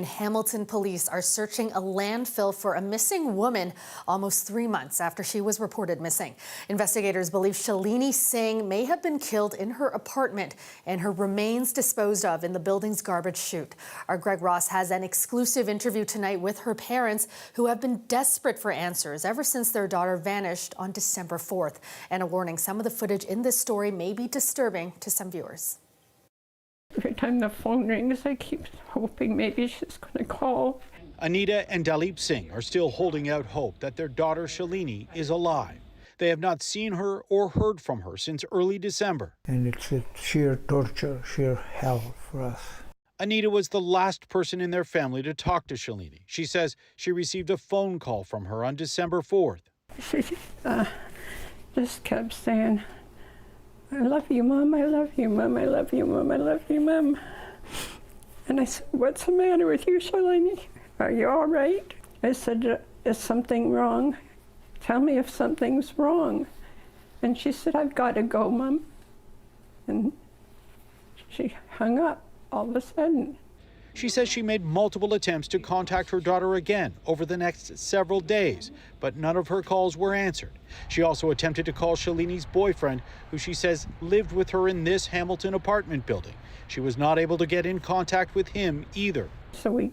Hamilton police are searching a landfill for a missing woman almost 3 months after she was reported missing. Investigators believe Shalini Singh may have been killed in her apartment and her remains disposed of in the building's garbage chute. Our Greg Ross has an exclusive interview tonight with her parents, who have been desperate for answers ever since their daughter vanished on December 4th. And a warning, some of the footage in this story may be disturbing to some viewers. Every time the phone rings, I keep hoping maybe she's going to call. Anita and Dalip Singh are still holding out hope that their daughter Shalini is alive. They have not seen her or heard from her since early December. And it's a sheer torture, sheer hell for us. Anita was the last person in their family to talk to Shalini. She says she received a phone call from her on December 4th. She just kept saying, "I love you, Mom, I love you, Mom, I love you, Mom, I love you, Mom." And I said, "What's the matter with you, Shalini? Are you all right?" I said, "Is something wrong? Tell me if something's wrong." And she said, "I've got to go, Mom." And she hung up all of a sudden. She says she made multiple attempts to contact her daughter again over the next several days, but none of her calls were answered. She also attempted to call Shalini's boyfriend, who she says lived with her in this Hamilton apartment building. She was not able to get in contact with him either. So we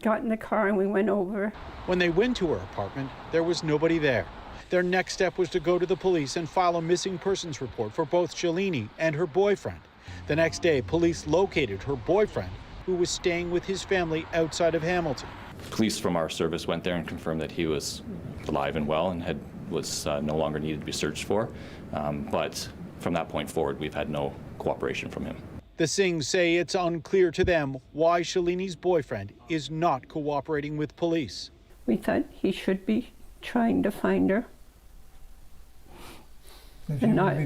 got in the car and we went over. When they went to her apartment, there was nobody there. Their next step was to go to the police and file a missing persons report for both Shalini and her boyfriend. The next day, police located her boyfriend, who was staying with his family outside of Hamilton. Police from our service went there and confirmed that he was alive and well and was no longer needed to be searched for. But from that point forward, we've had no cooperation from him. The Singhs say it's unclear to them why Shalini's boyfriend is not cooperating with police. We thought he should be trying to find her and not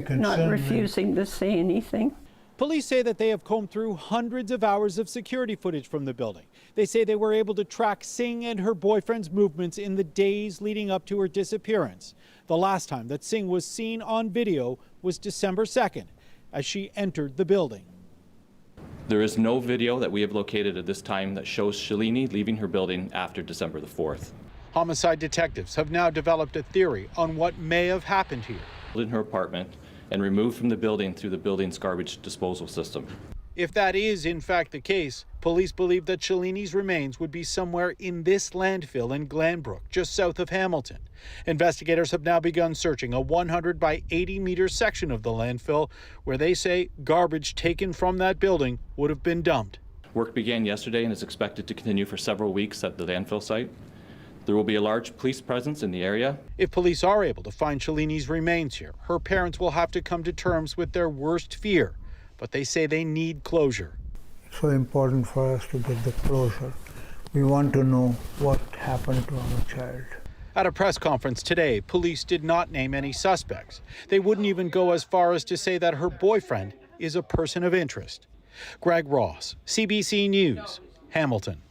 refusing to say anything. Police say that they have combed through hundreds of hours of security footage from the building. They say they were able to track Singh and her boyfriend's movements in the days leading up to her disappearance. The last time that Singh was seen on video was December 2nd, as she entered the building. There is no video that we have located at this time that shows Shalini leaving her building after December the 4th. Homicide detectives have now developed a theory on what may have happened here. In her apartment and removed from the building through the building's garbage disposal system. If that is in fact the case, police believe that Shalini's remains would be somewhere in this landfill in Glanbrook, just south of Hamilton. Investigators have now begun searching a 100 by 80 meter section of the landfill where they say garbage taken from that building would have been dumped. Work began yesterday and is expected to continue for several weeks at the landfill site. There will be a large police presence in the area. If police are able to find Shalini's remains here, her parents will have to come to terms with their worst fear, but they say they need closure. It's so important for us to get the closure. We want to know what happened to our child. At a press conference today, police did not name any suspects. They wouldn't even go as far as to say that her boyfriend is a person of interest. Greg Ross, CBC News, Hamilton.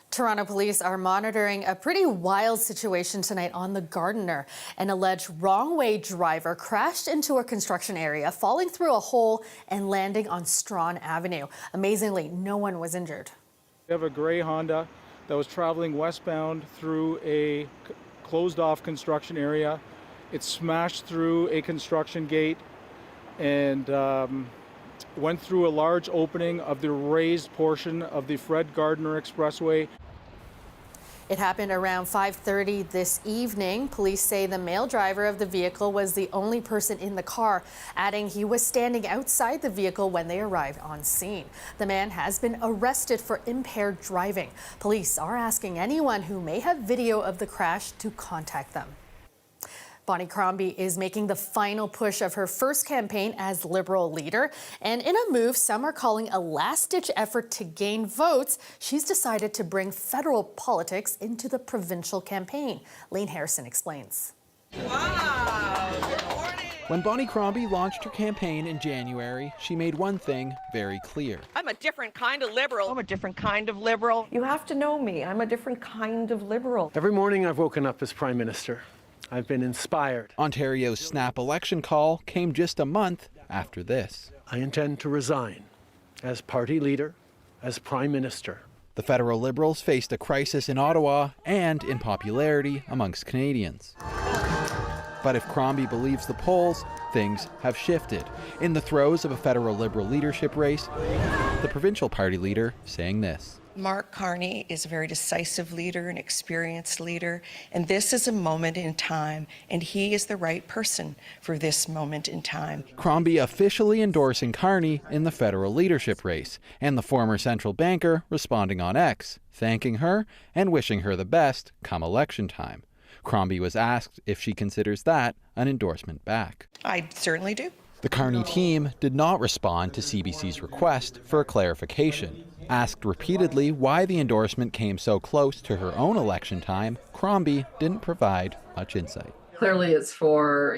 Toronto police are monitoring a pretty wild situation tonight on the Gardiner. An alleged wrong-way driver crashed into a construction area, falling through a hole and landing on Strawn Avenue. Amazingly, no one was injured. We have a gray Honda that was traveling westbound through a closed-off construction area. It smashed through a construction gate and went through a large opening of the raised portion of the Fred Gardiner Expressway. It happened around 5:30 this evening. Police say the male driver of the vehicle was the only person in the car, adding he was standing outside the vehicle when they arrived on scene. The man has been arrested for impaired driving. Police are asking anyone who may have video of the crash to contact them. Bonnie Crombie is making the final push of her first campaign as Liberal leader. And in a move some are calling a last-ditch effort to gain votes, she's decided to bring federal politics into the provincial campaign. Lane Harrison explains. Wow, good morning. When Bonnie Crombie launched her campaign in January, she made one thing very clear. I'm a different kind of Liberal. I'm a different kind of Liberal. You have to know me. I'm a different kind of Liberal. Every morning I've woken up as Prime Minister. I've been inspired. Ontario's snap election call came just a month after this. I intend to resign as party leader, as Prime Minister. The federal Liberals faced a crisis in Ottawa and in popularity amongst Canadians. But if Crombie believes the polls, things have shifted. In the throes of a federal Liberal leadership race, the provincial party leader saying this. Mark Carney is a very decisive leader, an experienced leader, and this is a moment in time, and he is the right person for this moment in time. Crombie officially endorsing Carney in the federal leadership race, and the former central banker responding on X, thanking her and wishing her the best come election time. Crombie was asked if she considers that an endorsement back. I certainly do. The Carney team did not respond to CBC's request for a clarification. Asked repeatedly why the endorsement came so close to her own election time, Crombie didn't provide much insight. Clearly it's for,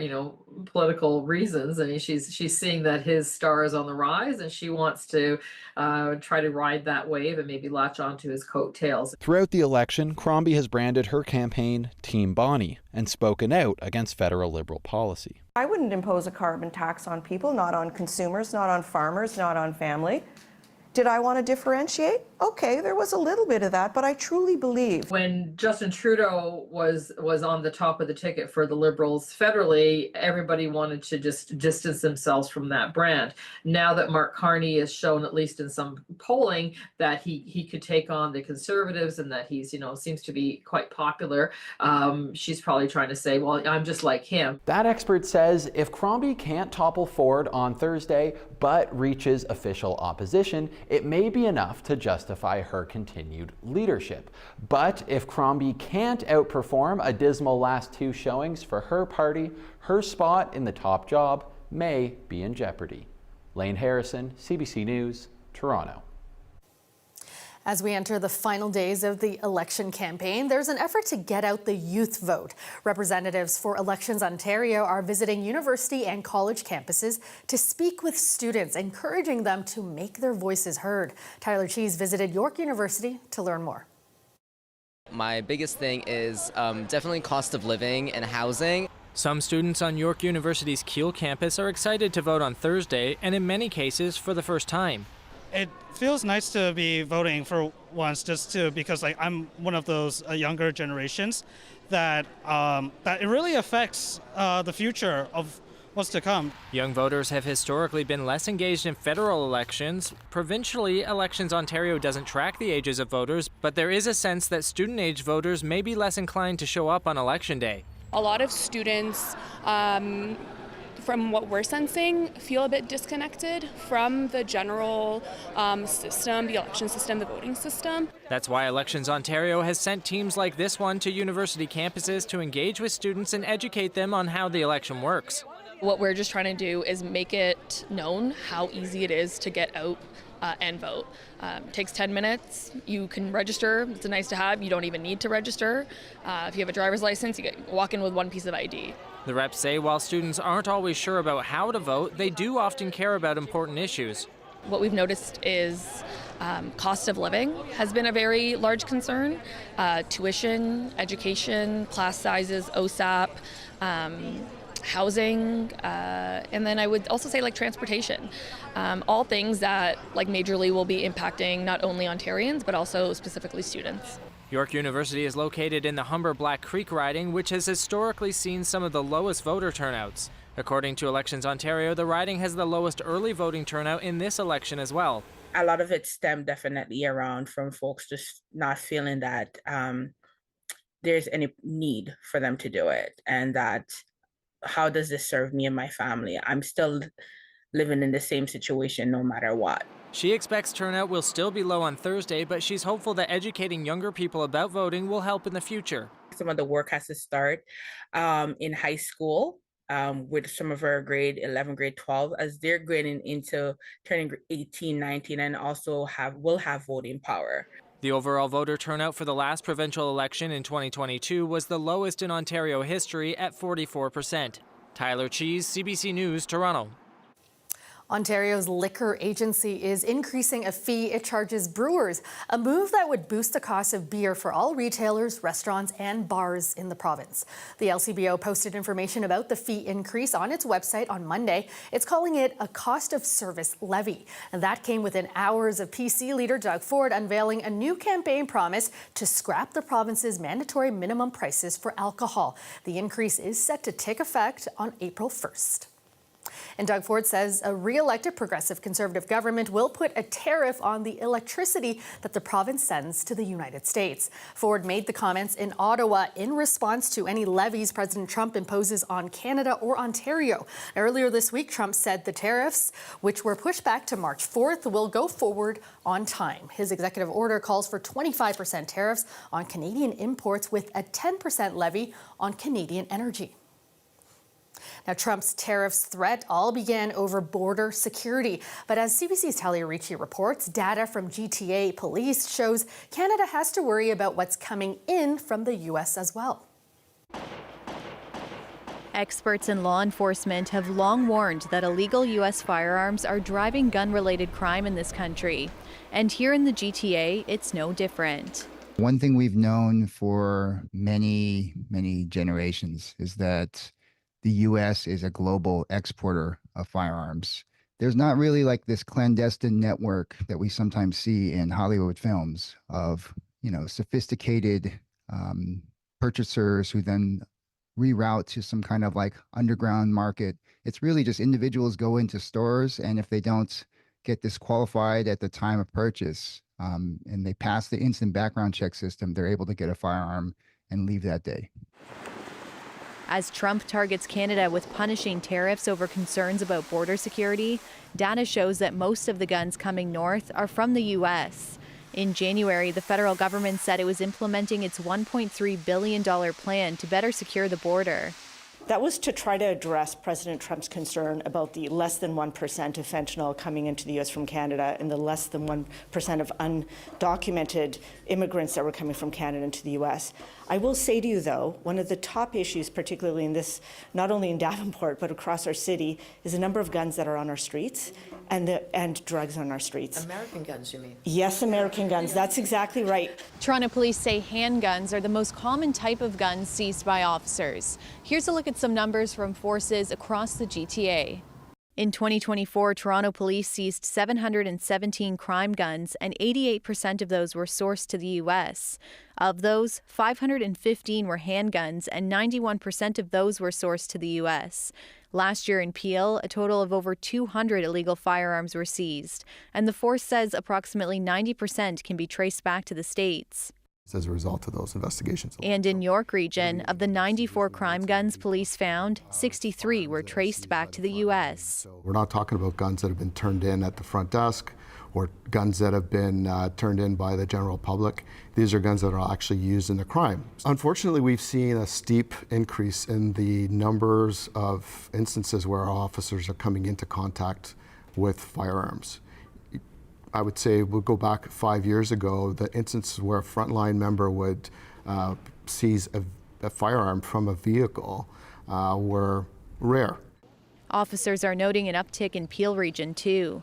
political reasons. I mean, she's seeing that his star is on the rise, and she wants to try to ride that wave and maybe latch onto his coattails. Throughout the election, Crombie has branded her campaign Team Bonnie and spoken out against federal Liberal policy. I wouldn't impose a carbon tax on people, not on consumers, not on farmers, not on family. Did I want to differentiate? Okay, there was a little bit of that, but I truly believe. When Justin Trudeau was on the top of the ticket for the Liberals federally, everybody wanted to just distance themselves from that brand. Now that Mark Carney has shown, at least in some polling, that he could take on the Conservatives and that he's, seems to be quite popular, she's probably trying to say, well, I'm just like him. That expert says if Crombie can't topple Ford on Thursday but reaches official opposition, it may be enough to justify her continued leadership. But if Crombie can't outperform a dismal last two showings for her party, her spot in the top job may be in jeopardy. Lane Harrison, CBC News, Toronto. As we enter the final days of the election campaign, there's an effort to get out the youth vote. Representatives for Elections Ontario are visiting university and college campuses to speak with students, encouraging them to make their voices heard. Tyler Cheese visited York University to learn more. My biggest thing is definitely cost of living and housing. Some students on York University's Keele campus are excited to vote on Thursday, and in many cases for the first time. It feels nice to be voting for once, because I'm one of those younger generations that it really affects the future of what's to come. Young voters have historically been less engaged in federal elections. Provincially, Elections Ontario doesn't track the ages of voters, but there is a sense that student-age voters may be less inclined to show up on Election Day. A lot of students, from what we're sensing, feel a bit disconnected from the general system, the election system, the voting system. That's why Elections Ontario has sent teams like this one to university campuses to engage with students and educate them on how the election works. What we're just trying to do is make it known how easy it is to get out and vote. It takes 10 minutes. You can register. It's a nice to have. You don't even need to register. If you have a driver's license, you walk in with one piece of ID. The reps say while students aren't always sure about how to vote, they do often care about important issues. What we've noticed is cost of living has been a very large concern. Tuition, education, class sizes, OSAP, housing, and then I would also say transportation. All things that majorly will be impacting not only Ontarians but also specifically students. York University is located in the Humber Black Creek riding, which has historically seen some of the lowest voter turnouts. According to Elections Ontario, the riding has the lowest early voting turnout in this election as well. A lot of it stemmed definitely around from folks just not feeling that there's any need for them to do it, and that how does this serve me and my family? I'm still living in the same situation no matter what. She expects turnout will still be low on Thursday, but she's hopeful that educating younger people about voting will help in the future. Some of the work has to start in high school with some of our grade 11, grade 12, as they're grading into turning 18, 19, and also will have voting power. The overall voter turnout for the last provincial election in 2022 was the lowest in Ontario history at 44%. Tyler Cheese, CBC News, Toronto. Ontario's liquor agency is increasing a fee it charges brewers, a move that would boost the cost of beer for all retailers, restaurants, and bars in the province. The LCBO posted information about the fee increase on its website on Monday. It's calling it a cost of service levy. And that came within hours of PC leader Doug Ford unveiling a new campaign promise to scrap the province's mandatory minimum prices for alcohol. The increase is set to take effect on April 1st. And Doug Ford says a re-elected progressive conservative government will put a tariff on the electricity that the province sends to the United States. Ford made the comments in Ottawa in response to any levies President Trump imposes on Canada or Ontario. Earlier this week, Trump said the tariffs, which were pushed back to March 4th, will go forward on time. His executive order calls for 25% tariffs on Canadian imports with a 10% levy on Canadian energy. Now, Trump's tariffs threat all began over border security. But as CBC's Talia Ricci reports, data from GTA police shows Canada has to worry about what's coming in from the U.S. as well. Experts in law enforcement have long warned that illegal U.S. firearms are driving gun-related crime in this country. And here in the GTA, it's no different. One thing we've known for many, many generations is that the U.S. is a global exporter of firearms. There's not really like this clandestine network that we sometimes see in Hollywood films of, sophisticated purchasers who then reroute to some kind of like underground market. It's really just individuals go into stores, and if they don't get disqualified at the time of purchase and they pass the instant background check system, they're able to get a firearm and leave that day. As Trump targets Canada with punishing tariffs over concerns about border security, data shows that most of the guns coming north are from the U.S. In January, the federal government said it was implementing its $1.3 billion plan to better secure the border. That was to try to address President Trump's concern about the less than 1% of fentanyl coming into the U.S. from Canada and the less than 1% of undocumented immigrants that were coming from Canada into the U.S. I will say to you, though, one of the top issues, particularly in this, not only in Davenport, but across our city, is the number of guns that are on our streets and drugs on our streets. American guns, you mean? Yes, American guns. That's exactly right. Toronto police say handguns are the most common type of guns seized by officers. Here's a look at some numbers from forces across the GTA. In 2024, Toronto police seized 717 crime guns, and 88% of those were sourced to the U.S. Of those, 515 were handguns, and 91% of those were sourced to the U.S. Last year in Peel, a total of over 200 illegal firearms were seized, and the force says approximately 90% can be traced back to the States. As a result of those investigations. And in York Region, of the 94 crime guns police found, 63 were traced back to the U.S. We're not talking about guns that have been turned in at the front desk or guns that have been turned in by the general public. These are guns that are actually used in the crime. Unfortunately, we've seen a steep increase in the numbers of instances where officers are coming into contact with firearms. I would say we'll go back 5 years ago, the instances where a frontline member would seize a firearm from a vehicle were rare. Officers are noting an uptick in Peel Region too.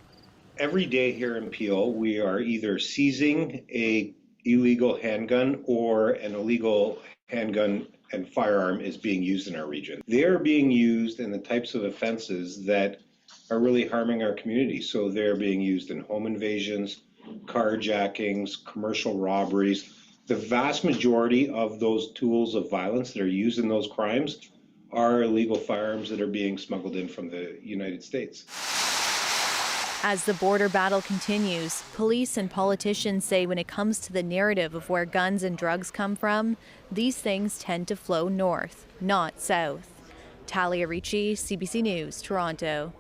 Every day here in Peel, we are either seizing a illegal handgun or an illegal handgun and firearm is being used in our region. They are being used in the types of offenses that are really harming our community. So they're being used in home invasions, carjackings, commercial robberies. The vast majority of those tools of violence that are used in those crimes are illegal firearms that are being smuggled in from the United States. As the border battle continues, police and politicians say when it comes to the narrative of where guns and drugs come from, these things tend to flow north, not south. Talia Ricci, CBC News, Toronto.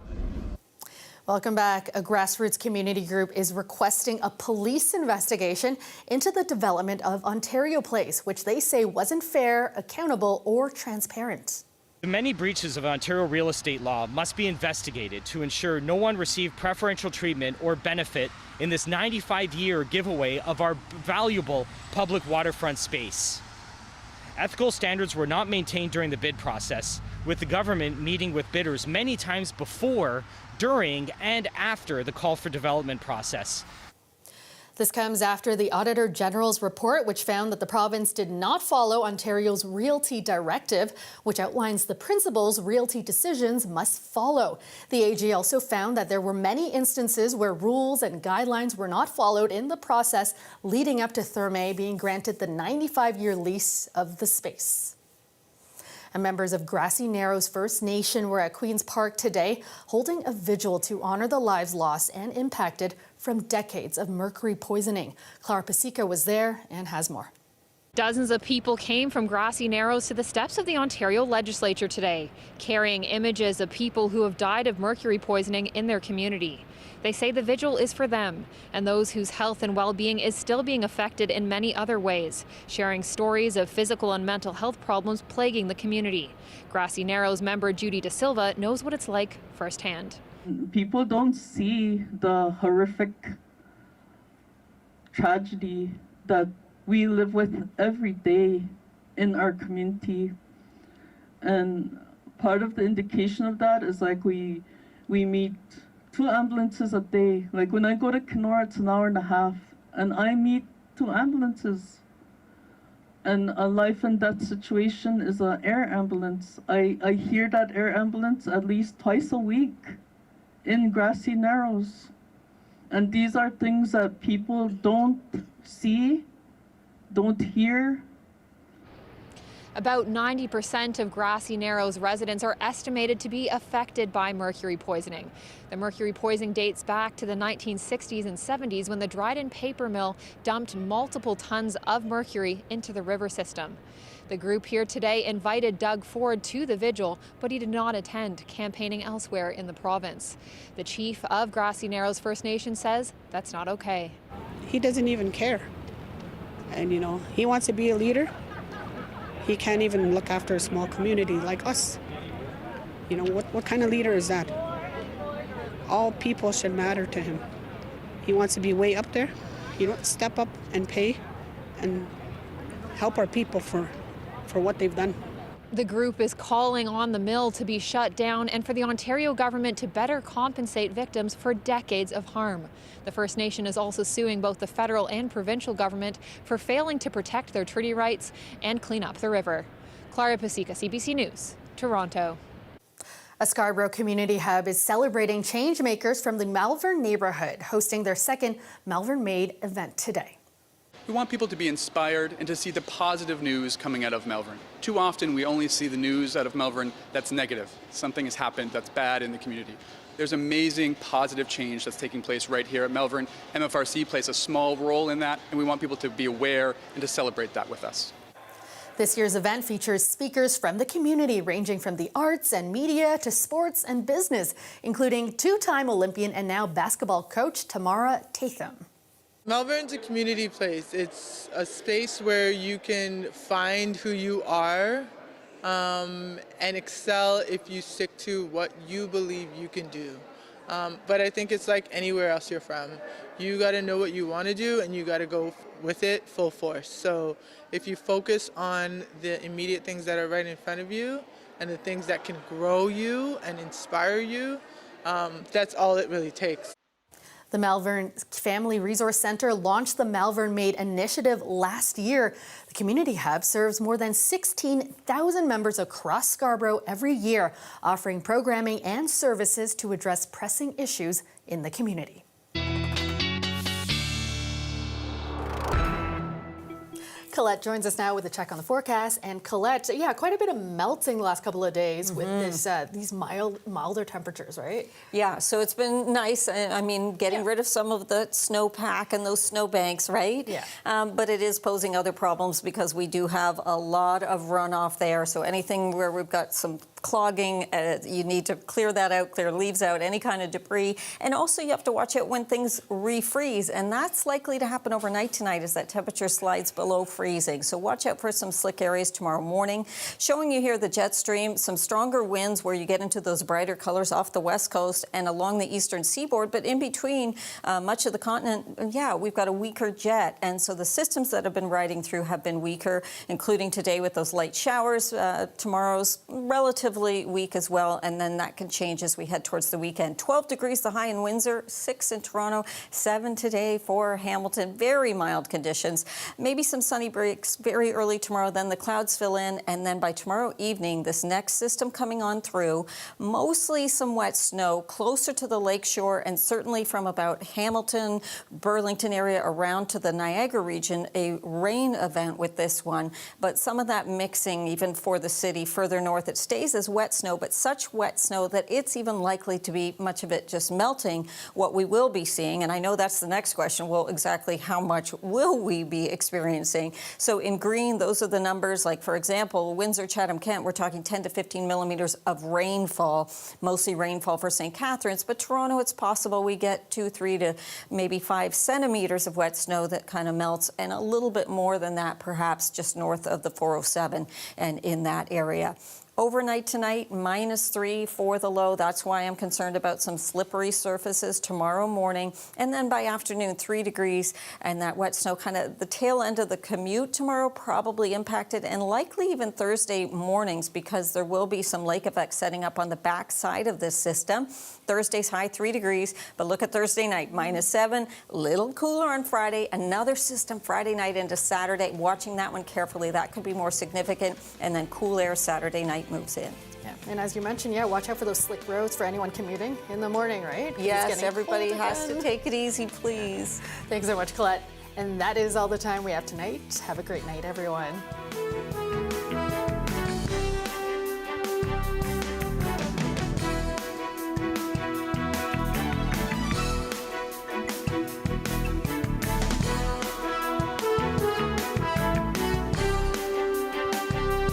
Welcome back. A grassroots community group is requesting a police investigation into the development of Ontario Place, which they say wasn't fair, accountable, or transparent. The many breaches of Ontario real estate law must be investigated to ensure no one received preferential treatment or benefit in this 95-year giveaway of our valuable public waterfront space. Ethical standards were not maintained during the bid process, with the government meeting with bidders many times before, during, and after the call for development process. This comes after the Auditor General's report, which found that the province did not follow Ontario's Realty Directive, which outlines the principles realty decisions must follow. The AG also found that there were many instances where rules and guidelines were not followed in the process leading up to Therme being granted the 95-year lease of the space. And members of Grassy Narrows First Nation were at Queen's Park today, holding a vigil to honor the lives lost and impacted from decades of mercury poisoning. Clara Pasica was there and has more. Dozens of people came from Grassy Narrows to the steps of the Ontario Legislature today, carrying images of people who have died of mercury poisoning in their community. They say the vigil is for them and those whose health and well-being is still being affected in many other ways, sharing stories of physical and mental health problems plaguing the community. Grassy Narrows member Judy Da Silva knows what it's like firsthand. People don't see the horrific tragedy that we live with every day in our community. And part of the indication of that is like we meet 2 ambulances a day. Like when I go to Kenora, it's an hour and a half, and I meet 2 ambulances. And a life and death situation is an air ambulance. I hear that air ambulance at least twice a week in Grassy Narrows. And these are things that people don't see, don't hear. About 90% of Grassy Narrows residents are estimated to be affected by mercury poisoning. The mercury poisoning dates back to the 1960s and 70s when the Dryden paper mill dumped multiple tons of mercury into the river system. The group here today invited Doug Ford to the vigil, but he did not attend, campaigning elsewhere in the province. The chief of Grassy Narrows First Nation says that's not okay. He doesn't even care. And, he wants to be a leader. He can't even look after a small community like us. What kind of leader is that? All people should matter to him. He wants to be way up there. Step up and pay and help our people for what they've done. The group is calling on the mill to be shut down and for the Ontario government to better compensate victims for decades of harm. The First Nation is also suing both the federal and provincial government for failing to protect their treaty rights and clean up the river. Clara Pasica, CBC News, Toronto. A Scarborough community hub is celebrating change makers from the Malvern neighborhood, hosting their second Malvern Made event today. We want people to be inspired and to see the positive news coming out of Malvern. Too often we only see the news out of Malvern that's negative. Something has happened that's bad in the community. There's amazing positive change that's taking place right here at Malvern. MFRC plays a small role in that, and we want people to be aware and to celebrate that with us. This year's event features speakers from the community ranging from the arts and media to sports and business, including 2-time Olympian and now basketball coach Tamara Tatham. Malvern's a community place. It's a space where you can find who you are and excel if you stick to what you believe you can do. But I think it's like anywhere else you're from. You got to know what you want to do and you got to go with it full force. So if you focus on the immediate things that are right in front of you and the things that can grow you and inspire you, that's all it really takes. The Malvern Family Resource Centre launched the Malvern Made initiative last year. The community hub serves more than 16,000 members across Scarborough every year, offering programming and services to address pressing issues in the community. Colette joins us now with a check on the forecast. And Colette, quite a bit of melting the last couple of days with these milder temperatures, right? Yeah, so it's been nice. I mean, getting rid of some of the snowpack and those snowbanks, right? Yeah. But it is posing other problems because we do have a lot of runoff there. So anything where we've got some clogging, you need to clear that out, clear leaves out, any kind of debris. And also you have to watch out when things refreeze. And that's likely to happen overnight tonight as that temperature slides below freezing. So watch out for some slick areas tomorrow morning. Showing you here the jet stream, some stronger winds where you get into those brighter colors off the west coast and along the eastern seaboard. But in between much of the continent, we've got a weaker jet. And so the systems that have been riding through have been weaker, including today with those light showers. Tomorrow's relatively relatively weak as well, and then that can change as we head towards the weekend. 12 degrees the high in Windsor, 6 in Toronto, 7 today for Hamilton. Very mild conditions. Maybe some sunny breaks very early tomorrow, then the clouds fill in, and then by tomorrow evening, this next system coming on through, mostly some wet snow closer to the lakeshore, and certainly from about Hamilton, Burlington area around to the Niagara region, a rain event with this one. But some of that mixing even for the city further north. It stays as wet snow, but such wet snow that it's even likely to be much of it just melting. What we will be seeing, and I know that's the next question, well, exactly how much will we be experiencing? So in green, those are the numbers. Like, for example, Windsor, Chatham, Kent, we're talking 10 to 15 millimeters of rainfall, mostly rainfall for St. Catharines. But Toronto, it's possible we get 2, 3 to maybe 5 centimeters of wet snow that kind of melts, and a little bit more than that, perhaps just north of the 407 and in that area. Overnight tonight, -3 for the low. That's why I'm concerned about some slippery surfaces tomorrow morning. And then by afternoon, 3 degrees, and that wet snow kind of the tail end of the commute tomorrow probably impacted, and likely even Thursday mornings, because there will be some lake effects setting up on the back side of this system. Thursday's high 3 degrees, but look at Thursday night, -7, little cooler on Friday. Another system Friday night into Saturday. Watching that one carefully, that could be more significant. And then cool air Saturday night moves in. Yeah, and as you mentioned, yeah, watch out for those slick roads for anyone commuting in the morning, right? Yes, everybody has to take it easy, please. Thanks so much, Colette. And that is all the time we have tonight. Have a great night, everyone.